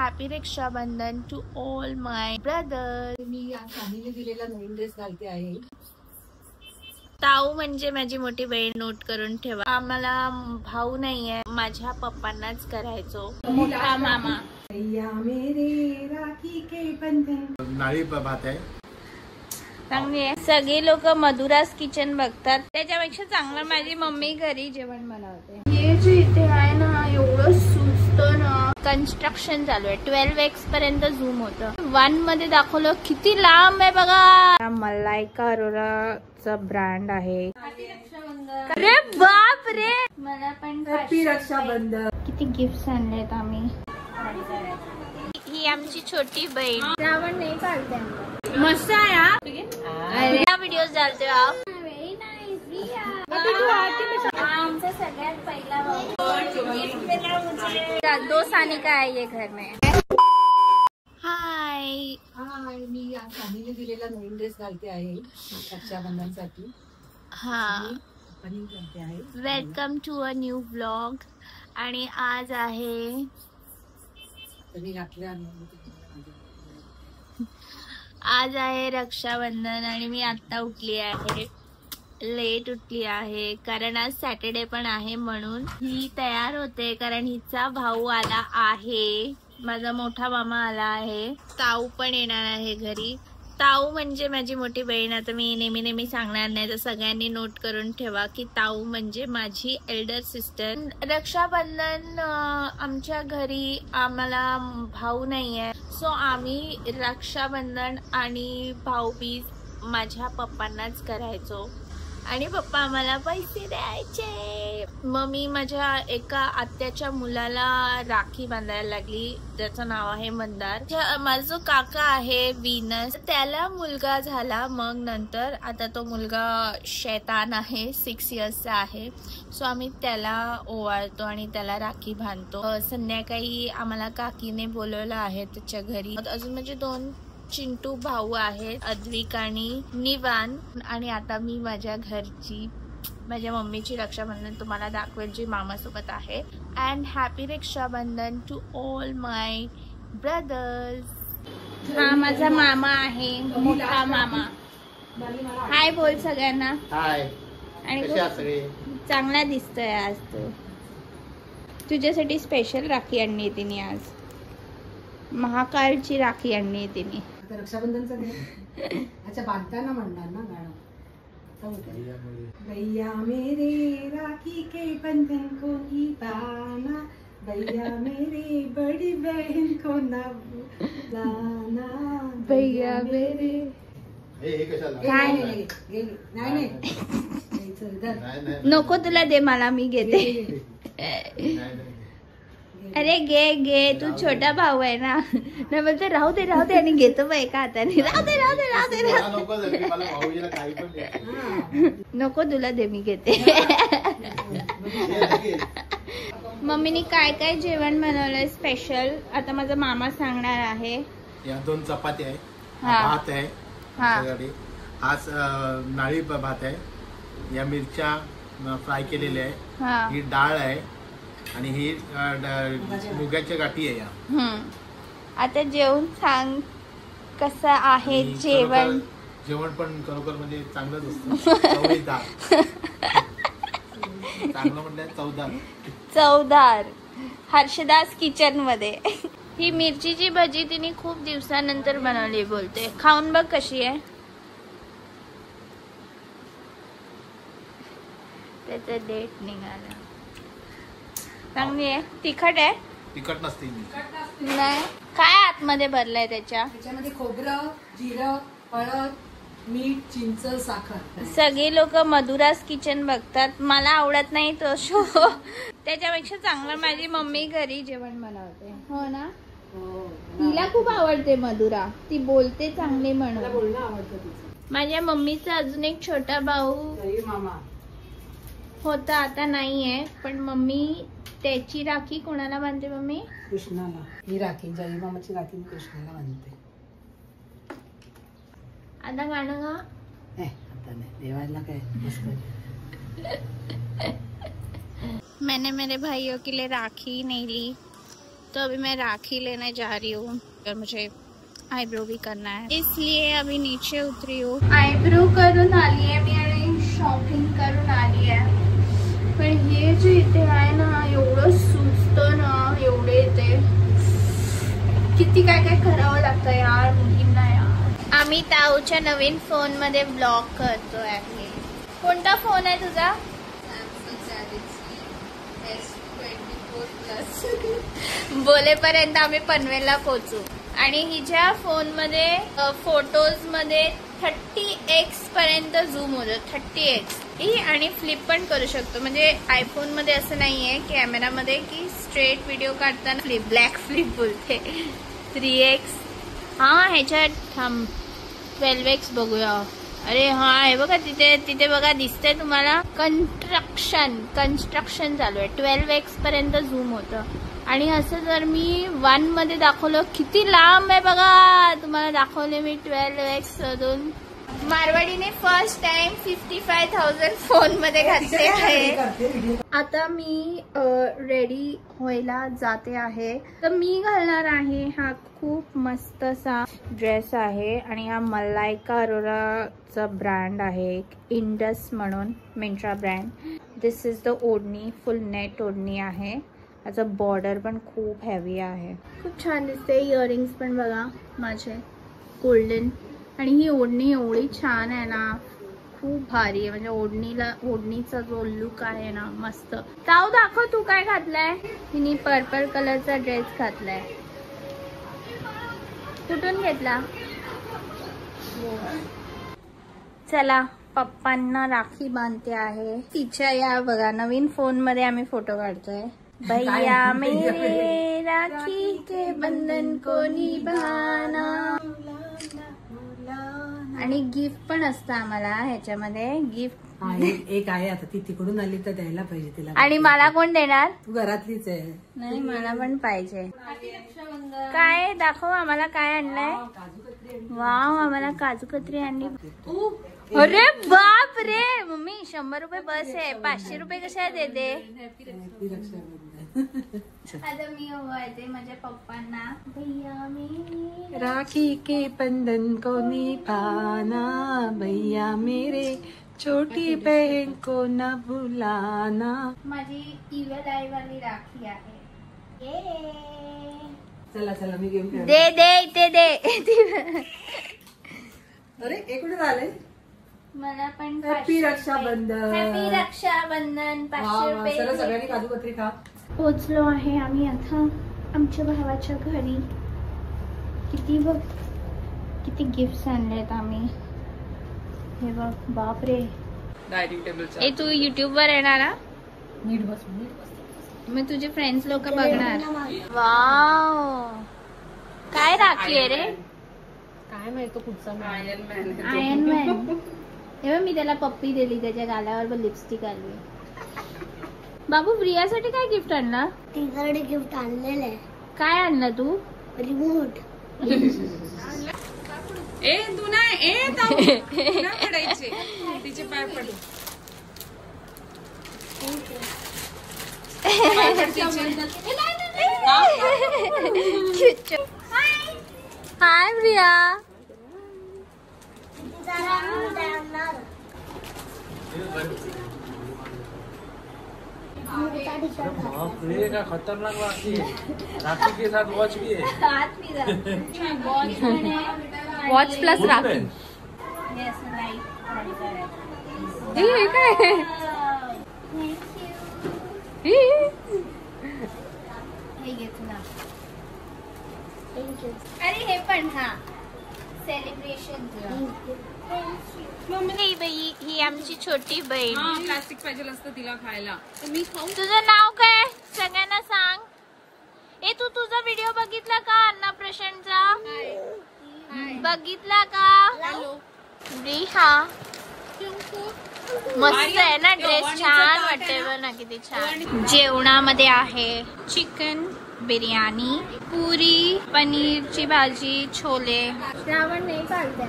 Happy Rakshabandhan to all my brother. मी या सानीने दिलेला नवीन ड्रेस घालते आहे. ताऊ म्हणजे माझी मोठी बहीण, नोट करून ठेवा. आम्हाला भाऊ नाहीये, माझ्या पप्पांनाच करायचो. मोठा मामा. मेरे राखी के बंधन. नाळी भात आहे. चांगली आहे. सगळे लोक मधुराज किचन बघतात, त्याच्यापेक्षा चांगलं माझी मम्मी घरी जेवण बनवते. हे जे इथे आहे ना, एवढं सुचतं ना. कन्स्ट्रक्शन चालू आहे. 12x पर्यंत झूम होतं. 1 मध्ये दाखवलं किती लांब आहे बघा. मलायका अरोराचा ब्रँड आहे. अरे बाप रे, मला पण हॅपी रक्षाबंधन. किती गिफ्ट आणलेत आम्ही. ही आमची छोटी बहीण. रावण नाही काढते. मस्त आहे हा व्हिडिओ चालतोय. आमचा सगळ्यात पहिला दो सानिका आहे ये घर में. हाय हाय, मी या सानीने दिलेला नवीन ड्रेस घालते आहे रक्षाबंधनसाठी. हा, करते आहे. Welcome to a new vlog. आणि आज आहे आज आहे रक्षाबंधन. आणि मी आता उठली आहे, लेट उठली आहे कारण आज सॅटर्डे पण आहे. म्हणून ही तयार होते कारण हिचा भाऊ आला आहे, माझा मोठा मामा आला आहे. ताऊ पण येणार आहे घरी. ताऊ म्हणजे माझी मोठी बहीण. आता मी नेहमी सांगणार नाही, तर सगळ्यांनी नोट करून ठेवा की ताऊ म्हणजे माझी एल्डर सिस्टर. रक्षाबंधन आमच्या घरी आम्हाला भाऊ नाहीये, सो आम्ही रक्षाबंधन आणि भाऊबीज माझ्या पप्पांनाच करायचो. आणि पप्पा आम्हाला पैसे द्यायचे. मग मी माझ्या एका आत्याच्या मुलाला राखी बांधायला लागली, त्याचं नाव आहे मंदार. माझा जो काका आहे विनस, त्याला मुलगा झाला. मग नंतर आता तो मुलगा शैतान आहे, 6 इयर्सचा आहे. सो आम्ही त्याला ओवाळतो आणि त्याला राखी बांधतो. संध्याकाळी आम्हाला काकीने बोलवलं आहे त्याच्या घरी. अजून म्हणजे 2 चिंटू भाऊ आहेत, अद्विक आणि निवान. आणि आता मी माझ्या घरची, माझ्या मम्मीची रक्षाबंधन तुम्हाला दाखवेल, जी मामासोबत आहे. And happy Rakshabandhan to all my brothers. हा माझा मामा आहे, मोठा मामा. हाय बोल सगळ्यांना. हाय. आणि कसे आहात सगळे? चांगला दिसतोय आज तू. तुझ्यासाठी स्पेशल राखी आणली तिने आज. महाकालची राखी आणली तिने. रक्षाबंधनचं अच्छा बांधताना म्हणणार ना गाणं. भैया मेरे राखी के बंधन को निभाना, भैया मेरे बड़ी बहन को न भुलाना, भैया मेरे. नको तुला दे, मला मी घेते. अरे घे घे, तू छोटा भाऊ आहे ना. नाही बोलते राहू दे आणि घेतो बा एका हाताने. राहू दे. नको तुला दे, मी घेते. मम्मीने काय काय जेवण बनवलंय स्पेशल, आता माझा मामा सांगणार आहे. या 2 चपाती आहे, भात आहे, आज नाळी भात आहे, या मिरच्या फ्राय केलेल्या आहे, ही डाळ आहे आणि ही मुगाच्या गाठी आहे या. आता जेवण सांग कसं आहे जेवण. जेवण पण खरोखर म्हणजे चांगलंच असतं. चांगलं म्हणलं चवदार. हर्षदास किचन मध्ये. ही मिरचीची भजी तिने खूप दिवसानंतर बनवली बोलते. खाऊन बघ कशी आहे. त्याचं डेट निघाला. चांगली आहे. तिखट आहे? तिखट नसते. नाही. काय आतमध्ये भरलंय त्याच्यामध्ये खोबरं, जिरं, हळद, मीठ, चिंच, साखर. सगळे लोक मधुराज किचन बघतात, मला आवडत नाही तो शो. त्याच्यापेक्षा चांगलं माझी मम्मी घरी जेवण बनवते. हो ना. तिला खूप आवडते मधुरा, ती बोलते चांगली म्हणून. बोलणं आवडतं तिचं. माझ्या मम्मीचा अजून एक छोटा भाऊ मामा होता, आता नाहीये. पण मम्मी त्याची राखी कोणाला बांधते मम्मी? कृष्णाला. ही राखी जय मामाची राखी कृष्णाला बांधते. आता गाणं गा. आता नाही, देवाला काय मस्त. मैंने मेरे भाइयों के लिए राखी नहीं ली, तो अभी मैं राखी लेने जा रही हूँ और मुझे आईब्रो भी करना है, इसलिए अभी नीचे उतरी हूँ. आईब्रो करून आली आहे मी आणि शॉपिंग करून आली आहे. पण हे जे इथे आहे ना एवढं सुचतं ना, एवढे इथे किती काय काय करावं लागतं यार मुलींना यार. आम्ही ताऊच्या नवीन फोन मध्ये ब्लॉग करतो आहे. कोणता फोन आहे तुझा? बोलेपर्यंत आम्ही पनवेलला पोहोचू. आणि हिच्या फोन मध्ये फोटोज मध्ये 30x पर्यंत झूम होतं. 30x आणि फ्लिप पण करू शकतो. म्हणजे आयफोन मध्ये असं नाहीये कॅमेरा मध्ये की स्ट्रेट व्हिडिओ काढताना फ्लिप, ब्लॅक फ्लिप बोलते. 3x. हा ह्याच्यात 12x बघूया. अरे हा हे बघा तिथे बघा दिसतंय तुम्हाला कन्स्ट्रक्शन चालू आहे. 12x पर्यंत झूम होतं. आणि असं जर मी 1 मध्ये दाखवलं किती लांब आहे बघा. तुम्हाला दाखवले मी 12x अजून. मारवाडीने फर्स्ट टाइम 55,000 फोन मध्ये घातले आहे. आता मी रेडी व्हायला जाते आहे. तर मी घालणार आहे हा खूप मस्त असा ड्रेस आहे आणि हा मलायका अरोराचा ब्रँड आहे, इंडस म्हणून, Myntra brand. This is the ओढणी, फुल नेट ओढणी आहे. याचं बॉर्डर पण खूप हेवी आहे. खूप छान दिसते. इयरिंग्स पण बघा माझे गोल्डन. आणि ही ओढणी एवढी छान आहे ना, खूप भारी आहे. म्हणजे ओढणीचा जो लुक आहे ना मस्त. ताऊ दाखव तू काय घातलंय. तिने पर्पल कलरचा ड्रेस घातलाय. कुठून घेतला? चला पप्पांना राखी बांधते आहे. तिच्या या बघा नवीन फोन मध्ये आम्ही फोटो काढतोय. भैया मेरे राखी के बंधन को निभाना. आणि गिफ्ट पण असतं आम्हाला ह्याच्यामध्ये. गिफ्ट एक आहे आता, ती तिकडून आली तर द्यायला पाहिजे तिला. आणि मला कोण देणार? तू घरातलीच आहे. नाही मला पण पाहिजे. काय दाखव आम्हाला काय आणलंय. वाव आम्हाला काजू कतरी आणली. अरे बाप रे मम्मी 100 रुपये बस आहे. 500 रुपये कशा देते. आता मी ओवाळते माझ्या पप्पांना. भैया मेरे राखी के बंधन को निभाना, भैया मेरे छोटी बहन को न भुलाना. माझी इवल आई वाली राखी आहे. चला चला मी घेऊन दे इथे दे. अरे एकूण झाले. मला पण हॅपी रक्षाबंधन. हॅपी रक्षाबंधन. 500 रुपये. सगळ्यांनी काजू कतरी खा. पोचलो आहे आम्ही आता आमच्या भावाच्या घरी. किती गिफ्ट आणलेत आम्ही. हे बघ बापरे. डायनिंग टेबलचा. ए तू युट्यूब वर येणार ना. नीट बस. मग तुझे फ्रेंड्स लोक बघणार. वाव काय राखी आहे रे. काय माहिती तो कुठचा. Iron man. तेव्हा मी त्याला पप्पी दिली, त्याच्या गालावर लिपस्टिक आली. बाबू प्रियासाठी काय गिफ्ट आणला. तिकडे गिफ्ट आणलेलं आहे. काय आणलं तू. रिमोट. ए तू नाही पडायचे तिचे पाय पडू. हाय प्रिया. का खतरनाक राखी है. राखी के साथ वॉच भी है. Watch plus rakhi. हे काय. अरे हे पण हा सेलिब्रेशन. ही आमची छोटी बहीण. प्लास्टिक पाहिजे असतं तिला खायला. तुझं नाव काय सगळ्यांना सांग. ए तू तुझा व्हिडिओ बघितला का अन्नप्राशनचा. बघितला का. रिहा मस्त आहे ना ड्रेस. छान वाटते बघ ना किती छान. जेवणामध्ये आहे चिकन बिर्याणी, पुरी, पनीरची भाजी, छोले. श्रावण नाही चालते.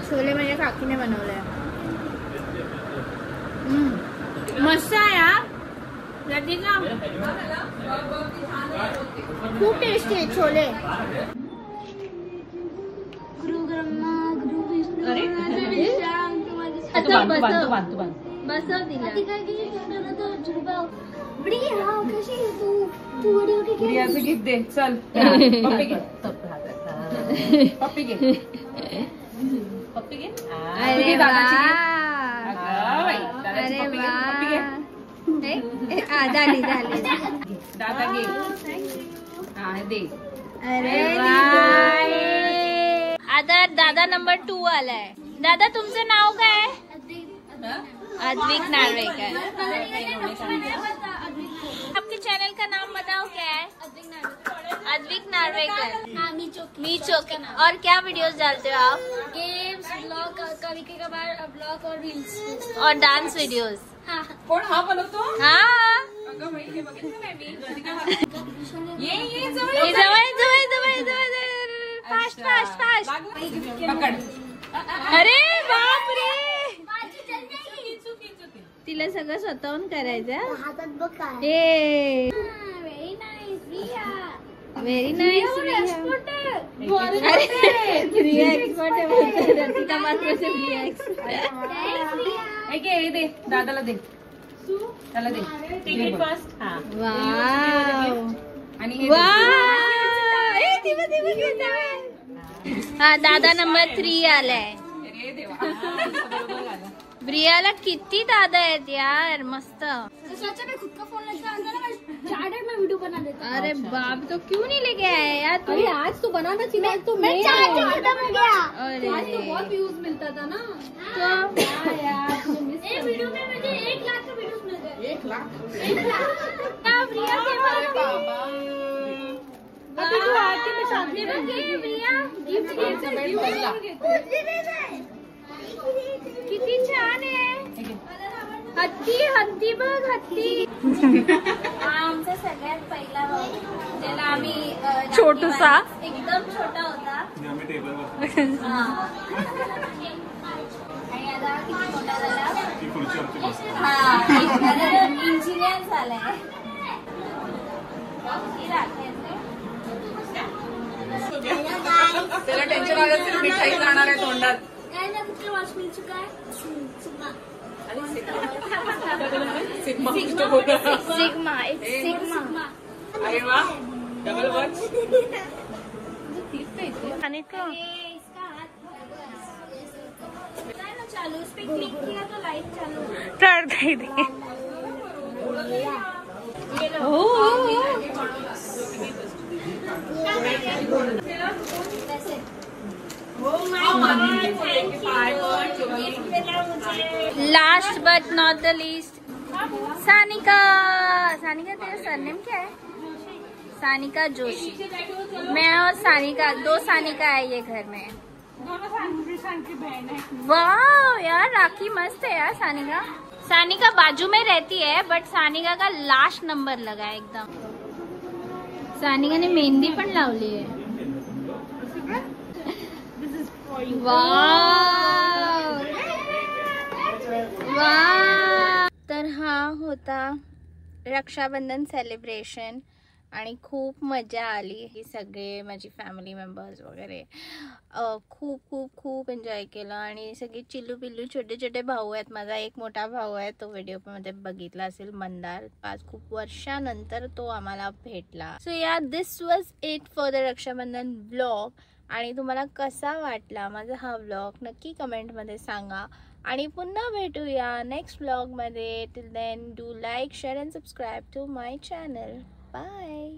छोले माझ्या काकीने बनवले. मस्त आहे. राधिका खूप टेस्टी आहे छोले. गुरु ब्रह्मा गुरु विष्णू बसव तिला. प्रियाचं गीत दे चल. पप्पी घे. अरे वा अरे वा झाली झाली. दादा घे. हा दे. अरे वा. आता दादा नंबर 2 आलाय. दादा तुमचं नाव काय? अद्विक नार्वेकर. आपके चैनल का नाम बताओ क्या है? अद्विक नार्वेकर. मी चौकी. और क्या वीडियोस डालते हो आप? गेम्स ब्लॉग कभी कभार ब्लॉग और रील्स और डांस वीडियोस. कोण हा बनवतो? हाँ अगं बाई, हे बघितलं नाही मी. ये फास्ट फास्ट फास्ट. पकड. अरे बाप रे. तिला सगळं स्वतःहून करायचं. हातात बघ काय. Very nice Riya. Riya expert आहे बोलतो. रतिका मात्र रिया एक्सपर्ट. हे घे, हे दे दादाला दे. त्याला दे. वाव आणि हे दे. हा दादा नंबर 3 आलाय. अरे देवा. बरोबर आला. ब्रियाला किती दादा आहेत यार. मस्त. सोचा मैं खुद का फोन लेके आऊंगा ना, मैं चार्जर में वीडियो बना देता. अरे बाप तो क्यों नहीं लेके आया यार तू? आज तो बनाना चाहिए. आज तो मैं चार्जर खत्म हो गया. अरे बहुत व्यूज मिलता था ना. तो एक वीडियो में मुझे 1 लाख के व्यूज मिल गए. 1 लाख. प्रिया के किती छान आहे. हत्ती बघ हत्ती. आमचा सगळ्यात पहिला भाऊ ज्याला आम्ही छोटूसा एकदम छोटा होता. हा. आणि आता किती मोठा झाला. हा इंजिनियर झालाय. त्याला टेन्शन आलं तर मिठाई जाणार आहे तोंडात. काय ना कुठे वॉच मिल चुका है. सिग्मा. सिग्मा. अरे वा. Double watch. आणि तो इसका हाथ ना चालू. उस पे क्लिक किया तो लाइट चालू. तर काही दे. Last but not the least Sanika. Sanika तेरा सरनेम क्या है? सानिका जोशी. मैं और सानिका 2 सानिका है ये घर में. वाह यार राखी मस्त है यार. सानिका सानिका बाजू में रहती है बट सानिका का लास्ट नंबर लगा है एकदम. सानिका ने मेहंदी पण लावली है. वाव. तर हा होता रक्षाबंधन सेलिब्रेशन आणि खूप मजा आली. ही सगळे माझी फॅमिली मेंबर्स वगैरे खूप खूप खूप एन्जॉय केलं. आणि सगळे चिल्लू पिल्लू छोटे छोटे भाऊ आहेत. माझा एक मोठा भाऊ आहे. तो व्हिडिओमध्ये बघितला असेल मंदार. 5 खूप वर्षानंतर तो आम्हाला भेटला. So yeah this was it for the Rakshabandhan blog. आणि तुम्हाला कसा वाटला माझा हा व्लॉग नक्की कमेंटमध्ये सांगा. आणि पुन्हा भेटूया नेक्स्ट व्लॉगमध्ये. Till then do like share and subscribe to my channel. Bye.